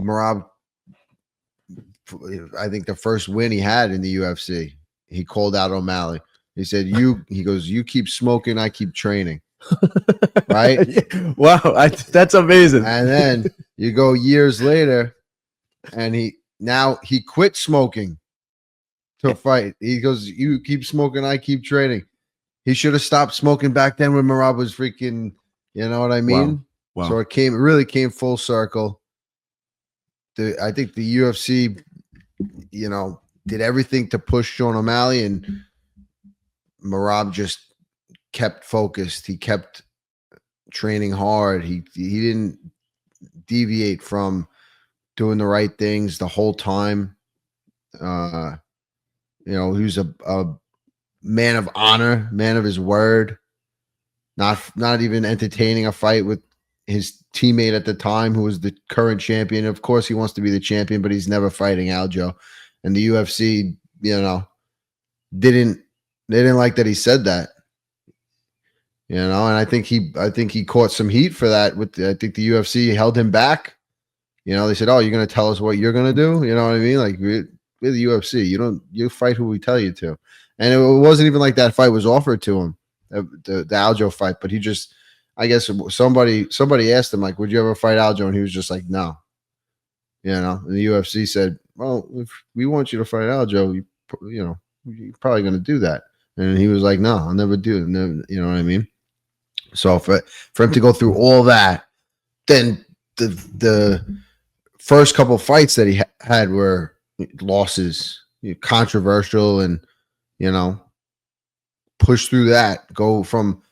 Merab, I think the first win he had in the UFC, he called out O'Malley. He said, he goes, you keep smoking, I keep training. Right? Wow, that's amazing. And then you go years later, and he quit smoking to fight. He goes, you keep smoking, I keep training. He should have stopped smoking back then when Merab was freaking, you know what I mean? Wow. So it really came full circle. I think the UFC, did everything to push Sean O'Malley, and Merab just kept focused. He kept training hard. He didn't deviate from doing the right things the whole time. He was a man of honor, man of his word, not even entertaining a fight with his teammate at the time, who was the current champion. Of course, he wants to be the champion, but he's never fighting Aljo. And the UFC, didn't like that he said that. And I think he caught some heat for that. I think the UFC held him back. They said, "Oh, you're going to tell us what you're going to do?" You know what I mean? Like, we're the UFC. You fight who we tell you to. And it wasn't even like that fight was offered to him, the Aljo fight. But he just, I guess somebody asked him, like, would you ever fight Aljo? And he was just like, no. And the UFC said, well, if we want you to fight Aljo, you're probably going to do that. And he was like, no, I'll never do it. Never, you know what I mean? So for him to go through all that, then the first couple of fights that he had were losses, controversial, and push through that, go from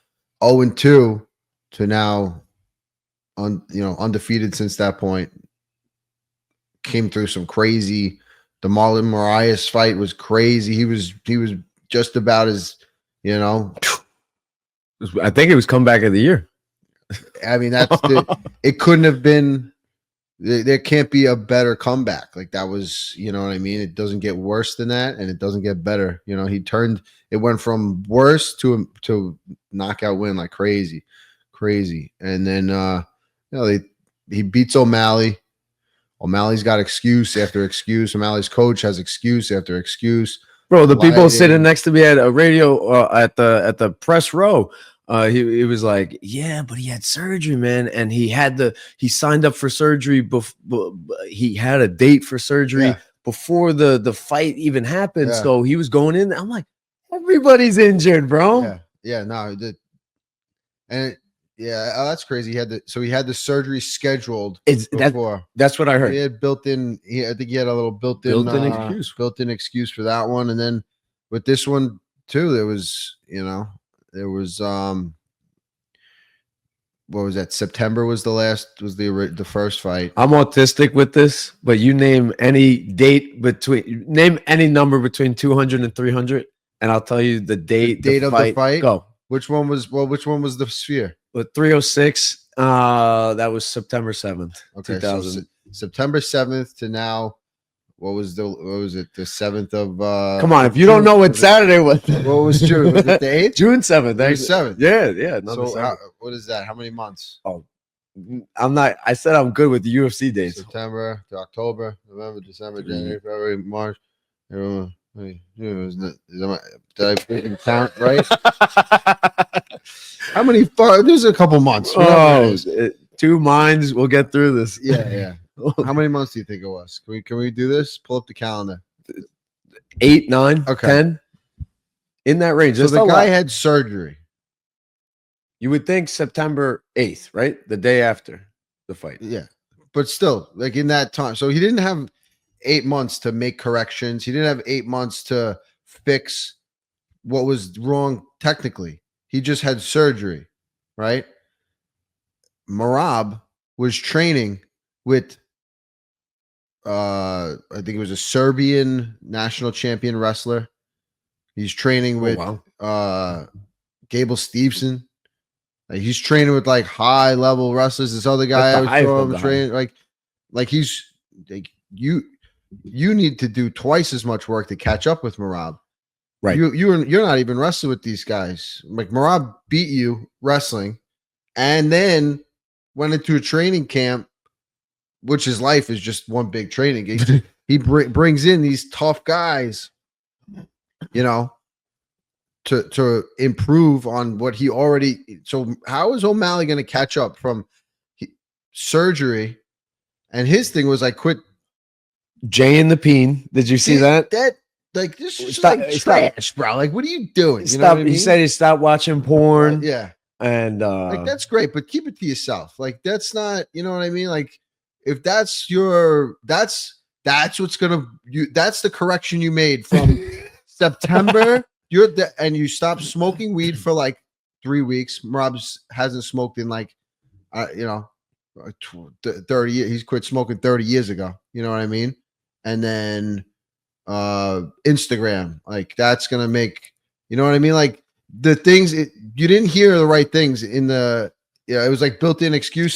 0-2 to now undefeated since that point. Came through some crazy. The Marlon Moraes fight was crazy. He was just about as I think it was comeback of the year. I mean, it couldn't have been. There can't be a better comeback. Like, that was, you know what I mean? It doesn't get worse than that, and it doesn't get better. It went from worse to knockout win like crazy. And then, he beats O'Malley. O'Malley's got excuse after excuse. O'Malley's coach has excuse after excuse. Bro, the people sitting next to me at a radio at the press row, he was like, yeah, but he had surgery, man, and he signed up for surgery. He had a date for surgery before the fight even happened. Yeah. So he was going in. I'm like, everybody's injured, bro. Yeah, no, that's crazy. He had the surgery scheduled before. That's what I heard. He had I think he had a little built-in excuse for that one. And then with this one too, there was what was that? September was the first fight. I'm autistic with this, but you name any number between 200 and 300, and I'll tell you the date of the fight. Go. Which one was the sphere? But 306, that was September 7th, okay, 2000. So September 7th to now. What was it? The 7th of come on, if you don't know what Saturday was. What was June? Was it the 8th? June 7th. June 7th. Yeah. So what is that? How many months? Oh, I said I'm good with the UFC dates. September to October, November, December, January, February, March. Did I freaking count right? How many? There's a couple months. Oh, 2 minds. We'll get through this. Yeah. How many months do you think it was? Can we do this? Pull up the calendar. 8, 9, 10. In that range. So the guy had surgery. You would think September 8th, right? The day after the fight. Yeah. But still, like, in that time. So he didn't have 8 months to make corrections. He didn't have 8 months to fix what was wrong technically. He just had surgery, right? Merab was training with I think it was a Serbian national champion wrestler. He's training with Gable Stevenson. Like, he's training with like high level wrestlers. This other guy I saw him training, like he's like, you need to do twice as much work to catch up with Merab. Right. You're not even wrestling with these guys. Like, Merab beat you wrestling, and then went into a training camp which his life is just one big training game. He brings in these tough guys, you know, to improve on what he already. So how is O'Malley going to catch up from surgery? And his thing was, I quit. Jay and the Peen. Did you see that? That like this is Stop- like stop. trash, bro. Like, what are you doing? You know Stop. what I mean? He said he stopped watching porn. Yeah. And like, that's great, but keep it to yourself. Like, that's not, you know what I mean? Like, if that's your, that's what's gonna, that's the correction you made from September. And you stopped smoking weed for like 3 weeks. Rob hasn't smoked in like, 30 years. He's quit smoking 30 years ago. You know what I mean? And then Instagram, like, that's gonna make, you know what I mean? Like, the things you didn't hear the right things in the, it was like built-in excuses